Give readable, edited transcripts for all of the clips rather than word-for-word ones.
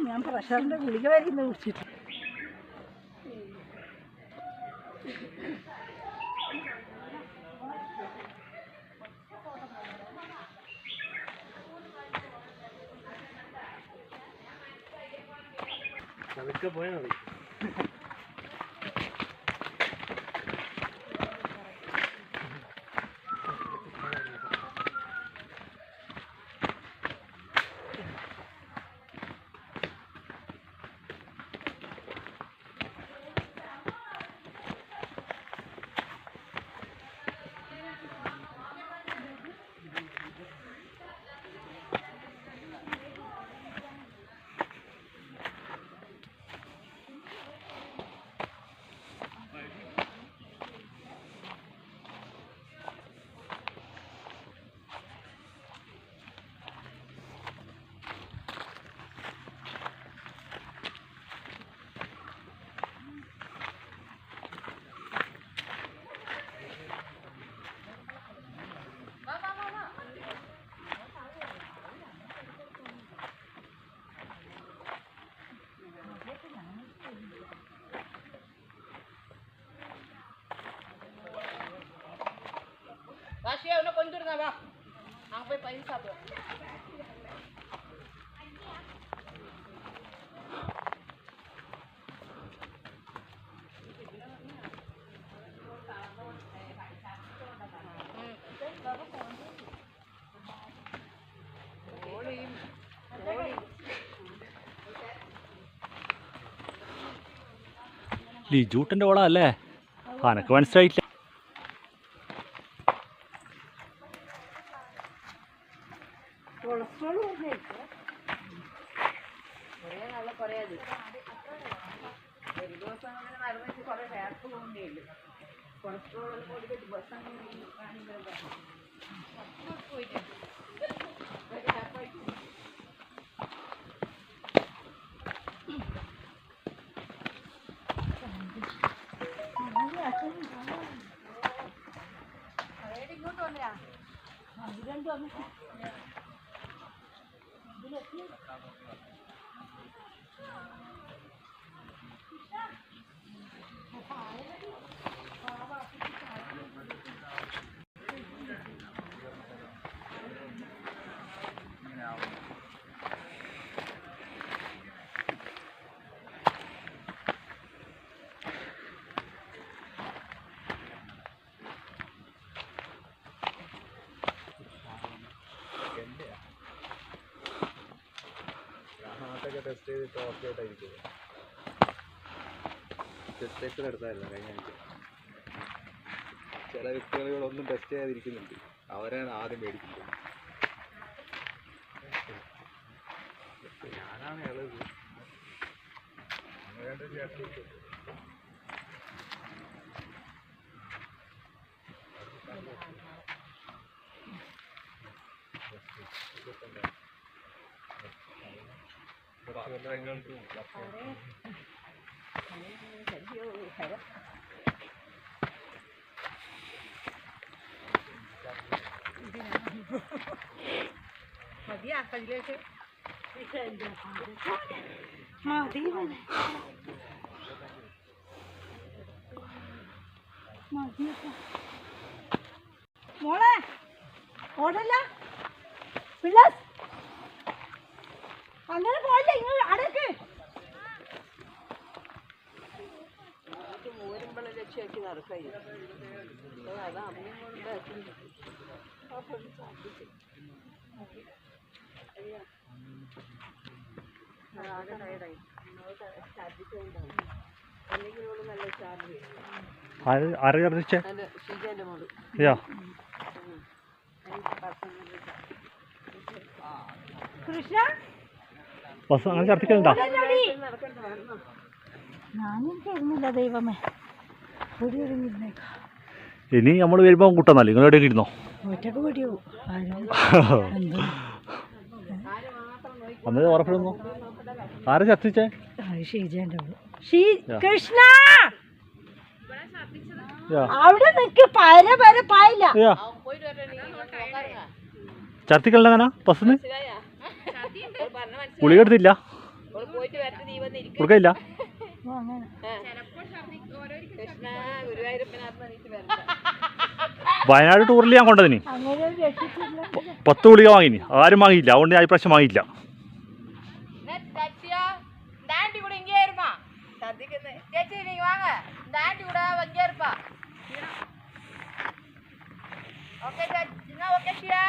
ഞാൻ പ്രഷറിന്റെ ഗുളിക വരുന്ന കുടിച്ചിട്ട് അതൊക്കെ പോയാൽ മതി. Rasya udah kontur nggak bang? Sampai paling satu. ലിജൂട്ടൻ്റെ ഓള അല്ലേ? അനക്ക് മനസ്സിലായില്ല. ടെസ്റ്റ് ചെയ്തിട്ട് ഓക്കെ ആയിട്ടായിരിക്കും. ടെസ്റ്റ് എടുത്തായിരുന്നു കഴിഞ്ഞ ആഴ്ച. ചില വ്യക്തികളൊന്നും ടെസ്റ്റ് ചെയ്യാതിരിക്കുന്നുണ്ട്, അവരാണ് ആദ്യം മേടിക്കുന്നത്. ഞാനാണ് ഇളത്. മതിയാ കയ്യിലേക്ക് മോളെ ഓടല്ല പിള്ളേർ അങ്ങനെ പോയില്ല. ഇങ്ങൾ അടക്ക് മൂരുമ്പളെ ലക്ഷ്യമാക്കി നടക്കായി. അതാ അമ്മയും കൊണ്ട് ആകെ ടയർഡായി. അല്ലെങ്കിൽ നല്ല ചാർജ് ഷീജാൻ്റെ മോള് കൃഷ്ണ അങ്ങനെ ഛർദ്ദിക്കലുണ്ടോ? ഞാനും തരുന്നില്ല ദൈവമേ. ഇനി നമ്മൾ വരുമ്പോൾ കൂട്ടാന്നല്ലേ? നിങ്ങൾ എവിടെയൊക്കെ ഇരുന്നോ? ഒറ്റക്ക് പൊടിയാവും. അന്നേരം ഉറപ്പിടുന്നു. ആരെ ഛർദ്ദിച്ചേ? ഷീജാൻ്റെ കൃഷ്ണ അവിടെ നിക്ക് പര പര പായില്ല. പോയിട്ട് വരട്ടെ. ഛർദിക്കലുണ്ട് അങ്ങനെ ബസ്സിന്? മനസ്സിലായാ? ഓള് പറഞ്ഞ മനസ്സിലായി. ഗുളിക എടുത്തില്ല? ഓള് പോയിട്ട് വരട്ടെ, നീ വന്നിരിക്കും. കൊടുക്കയില്ല? കൃഷ്ണ ഗുരുവായൂരപ്പനകത്ത് നീറ്റ് വരണ്ട. വയനാട് ടൂറിൽ ഞാൻ കൊണ്ടതിന് അങ്ങനെ ഒരു രക്ഷിച്ചില്ല. 10 ഗുളിക വാങ്ങിനി, ആരും വാങ്ങിയില്ല. അതുകൊണ്ട് ഞാൻ ഇപ്രാവശ്യം വാങ്ങിയില്ല. ஆண்டி கூட இங்கே இருப்பா சந்திக்குது சேச்சி நீங்க வாங்க இந்த ஆண்டி கூட இங்கே இருப்பா ஓகே சின்ன ஓகே ஷியா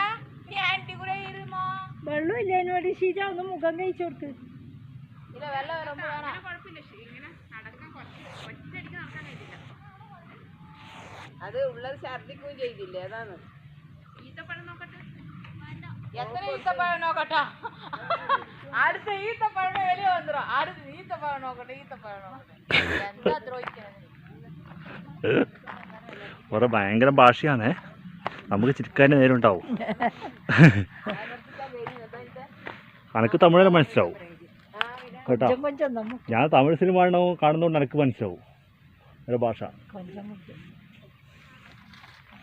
நீ ஆண்டி கூட இருமா വെള്ളമില്ല എന്നോട് ഷീജ ഒന്ന് മുഖം കഴിച്ചു കൊടുത്ത്. இல்ல வெள்ளம் ரொம்ப வேணாம் അത് ഉള്ളത് ഛർദിക്കുകയും ചെയ്തില്ലേ അതാണ് എത്ര ഈത്തപ്പഴം നോക്കട്ടാ അടുത്ത ഈത്തപ്പഴം വലിയ വന്നിരും അടുത്ത ഈത്തപ്പഴം നോക്കട്ടെ എന്താ കുറെ ഭയങ്കര ഭാഷയാണേ, നമുക്ക് ചിരിക്കാൻ്റെ നേരം ഉണ്ടാവും. അനക്ക് തമിഴ് മനസ്സിലാവും കേട്ടോ. കൊഞ്ചം നമുക്ക് ഞാൻ തമിഴ് സിനിമ കാണുന്നതുകൊണ്ട് എനിക്ക് മനസ്സിലാവും ഒരു ഭാഷ.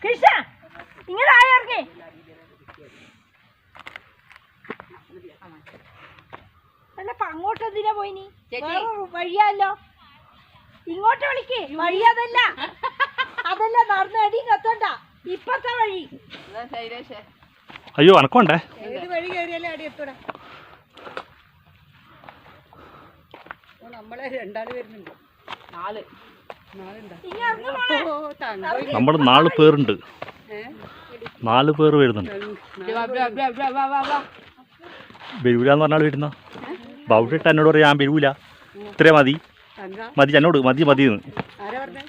കൃഷ്ണ ഇങ്ങനെ ആയർക്കേ അല്ല അങ്ങോട്ട് എന്തിനാ പോയിനി? വേറെ വഴിയല്ലോ, ഇങ്ങോട്ട് വിളിക്ക്. വഴി അതല്ല നടന്ന് അടി കത്തണ്ട, ഇപ്പത്തെ വഴി. അയ്യോ അനക്കോണ്ടേ ഏത് വഴി കയറിയാലും അടി എത്തൂടെ. നമ്മളെ രണ്ടാള് വരുന്നുണ്ട്, നമ്മൾ 4 പേരുണ്ട്, 4 പേര് വരുന്നുണ്ട്. വരൂലെന്ന് പറഞ്ഞാൽ വരുന്ന ബൗട്ടിട്ട് എന്നോട് പറയാം ഞാൻ വരൂല, ഇത്രേ മതി എന്നോട് മതി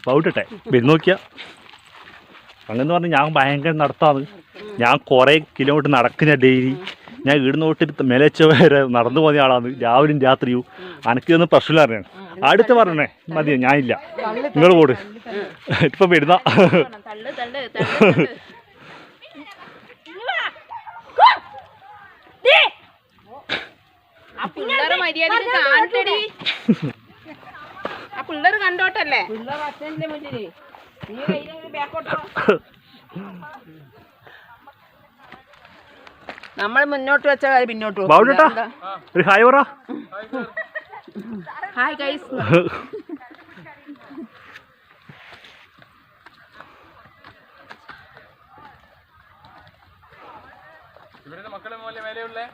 ബൗട്ടിട്ടെ വരും നോക്കിയാ. അങ്ങനെ പറഞ്ഞ് ഞാൻ ഭയങ്കര നടത്താന്ന്. ഞാൻ കുറേ കിലോമീറ്റർ നടക്കുന്ന ഡെയിലി. ഞാൻ വീടിന് തൊട്ട് മേലച്ച വരെ നടന്നു പോകുന്ന ആളാണ്, രാവിലെയും രാത്രിയും. അനക്കൊന്നും പ്രശ്നമില്ല അറിയാം. അടുത്ത് പറഞ്ഞേ മതി, ഞാനില്ല, നിങ്ങൾ പോട് ഇപ്പം വരുന്ന. പിള്ളേരെ മര്യാദക്ക് കാണട്ടടി, ആ പിള്ളേർ കണ്ടോട്ടല്ലേ. നമ്മൾ മുന്നോട്ട് വെച്ച കാര്യം പിന്നോട്ട് ഒരു ഹായ് പറ. Hi guys. മക്കളെ പോലെ മേലെയുള്ളേ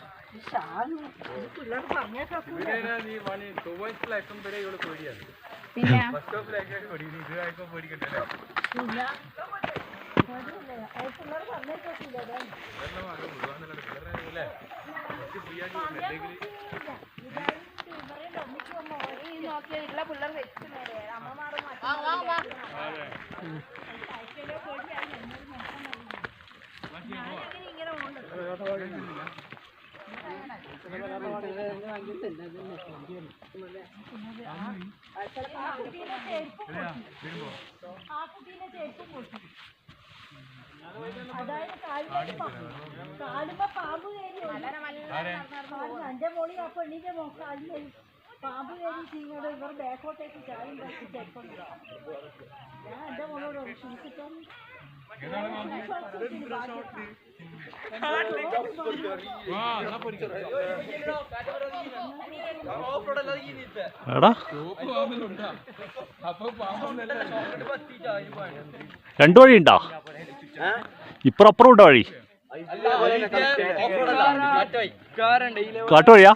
കാലുമ്പോ പാമ്പ് കയറി എന്റെ മോളി ആ പെണ്ണിന്റെ കാലിൽ പാമ്പ് കയറി ചെയ്യുന്നത് ഇവർ ബാക്കോട്ടേക്ക് ചായും ചെറുപ്പം. ഞാൻ എന്റെ മോളോട് ക്ഷണിച്ചിട്ടാണ് എടാ 2 വഴിയുണ്ടോ? ഇപ്പുറം ഉണ്ടോ വഴി? കാട്ടുവഴിയാ?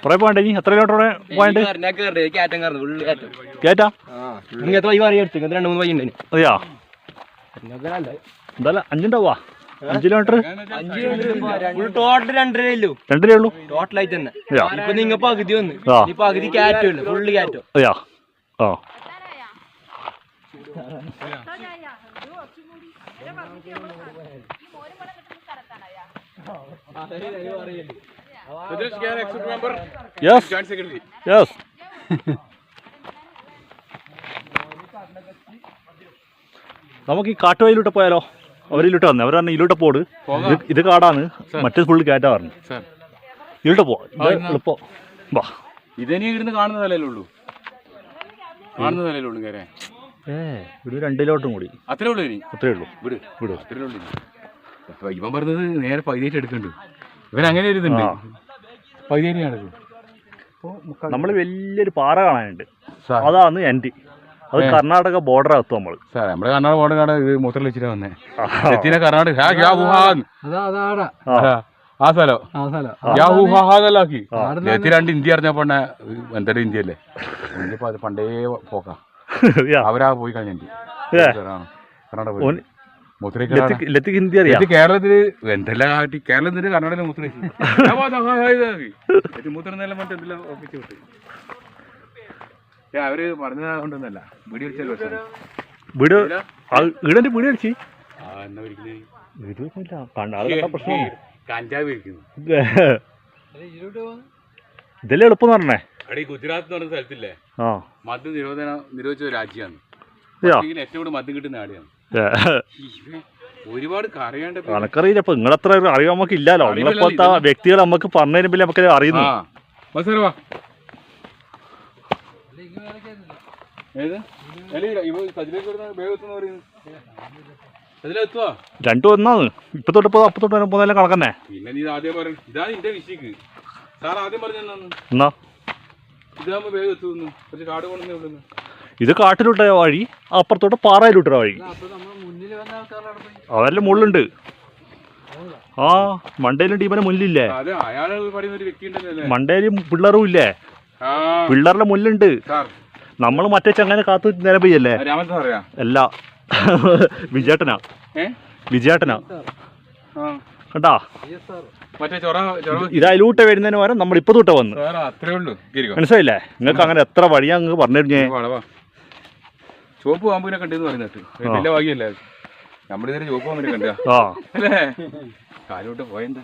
കുറെ പോകണ്ടേ? ഇനി എത്ര കിലോമീറ്റർ പോയണ്ട്? കേറ്റാ അതെയാ? എന്തായാലും 5 ഉണ്ടാവാ. 5 കിലോമീറ്റർ 2 ഉള്ളൂ ടോട്ടലായിട്ട് തന്നെ. ഇപ്പൊ നിങ്ങ പകുതി വന്ന് പകുതി കാറ്റുള്ളൂ, ഫുള്ള് കാറ്റോ. അതെയാ? ആ യെസ് യെസ്. നമുക്ക് ഈ കാട്ടുവഴിയിലോട്ട് പോയാലോ? അവരിലോട്ട് വന്നേ, അവർ പറഞ്ഞു ഇതിലോട്ട് പോട്, ഇത് കാടാണ്, മറ്റേ ഫുള്ള് കയറ്റാ പറഞ്ഞു. ഇവിടെ എളുപ്പം വാ. ഇതന്നെ ഇവിടുന്ന് കാണുന്ന നിലയിലേ ഉള്ളൂ, കാണുന്ന നിലയിലേ ഉള്ളൂ കയറാൻ. ഇവിടെ 2 കിലോമീറ്ററും കൂടി അത്രേ ഉള്ളൂ ഇനി, അത്രേ ഉള്ളൂ. വിട് വിട് അത്രേ ഉള്ളൂ ഇനി. അപ്പൊ ഇവൻ പറഞ്ഞത് നേരെ പകുതിയായിട്ട് എടുക്കുന്നുണ്ട്. ഇവൻ അങ്ങനെ ഒരു ഇതുണ്ട്, പകുതിയായിട്ട് നടക്കും. നമ്മൾ വലിയൊരു പാറ കാണാനുണ്ട്, അതാണ് എൻ്റെ. അത് കർണാടക ബോർഡർ എത്തും നമ്മൾ. സാറേ നമ്മുടെ കർണാടക ബോർഡർ കാണാൻ ഇത് മൂത്രം വെച്ചിട്ടാ വന്നേ. കർണാടക ആ സ്ഥലം യാഹൂഹാന്നല്ലാക്കി. 2 ഇന്ത്യ അറിഞ്ഞപ്പോ എന്തൊരു ഇന്ത്യ അല്ലേ, ഇന്ത്യ പണ്ടേ പോക്കാ. അവരാ പോയി കഴിഞ്ഞ കർണാടക ഹിന്ദി അറിയാം. കേരളത്തില് എന്തെല്ലാം കാട്ടി, കേരളത്തിൽ കർണാടക മൂത്രം മൂത്രം മറ്റെന്തെല്ലാം ഒപ്പിച്ചു വിട്ട്. അവര് പറഞ്ഞതുകൊണ്ടൊന്നല്ല, വീഡിയോ വീടിന്റെ വീട് കളിച്ച് പ്രശ്നം കഞ്ചാവ് ഇരിക്കുന്നു. ഇതെല്ലാം എളുപ്പം പറഞ്ഞേ. അവിടെ ഈ ഗുജറാത്ത് എന്ന് പറഞ്ഞ സ്ഥലത്തില്ലേ, മദ്യം നിരോധിച്ച രാജ്യമാണ്. ഏറ്റവും കൂടുതൽ മദ്യം കിട്ടുന്ന ആടെയാണ്. ഒരുപാട് അറിയാണ്ട് കണക്കറിയില്ല. ഇപ്പൊ നിങ്ങളത്ര അറിയാൻ നമുക്ക് ഇല്ലല്ലോ. നിങ്ങളെപ്പോലത്തെ വ്യക്തികൾ നമുക്ക് പറഞ്ഞു തരുമ്പോൾ നമുക്ക് അറിയുന്നു. രണ്ടും ഒന്നാണ്. ഇപ്പൊ തൊട്ട് അപ്പൊ തൊട്ട് പോകുന്നതെല്ലാം കണക്കന്നെ. പിന്നെ നീ ആദ്യം പറഞ്ഞു ഇതാണ് നിന്റെ വിഷയക്ക്. സാർ ആദ്യം പറഞ്ഞു എന്നാ ഇതാകുമ്പോ വേഗം എത്തുന്നു. കുറച്ച് കാട് കൊണ്ടുവന്നു. ഇത് കാട്ടിലോട്ട വഴി, അപ്പുറത്തോട്ട് പാറയിലോട്ട വഴി. അതെല്ലാം മുള്ളുണ്ട്. ആ മണ്ടയിലും ടീമിനെ മുന്നിലില്ലേ, മണ്ടയിലും പിള്ളേറും ഇല്ലേ, പിള്ളേരുടെ മുല്ലുണ്ട്. നമ്മൾ മറ്റേ ചങ്ങനെ കാത്തു നേരം പോയല്ലേ. അല്ല വിജയേട്ടനാ, വിജയേട്ടനാ കണ്ടാ. ഇത് അതിലൂട്ട് വരുന്നതിന് പകരം നമ്മൾ ഇപ്പൊ തൊട്ട് വന്ന്. മനസ്സിലായില്ലേ? നിങ്ങൾക്ക് അങ്ങനെ എത്ര വഴിയാ നിങ്ങൾക്ക് പറഞ്ഞിരുന്നേ. ചുവപ്പ് പാമ്പിനെ കണ്ടെന്ന് പറയുന്നിട്ട് വലിയ ഭാഗ്യല്ലേ, നമ്മളിതുവരെ ചുവപ്പ് പാമ്പിനെ കണ്ട അല്ലേ. കാലോട്ട് പോയെന്താ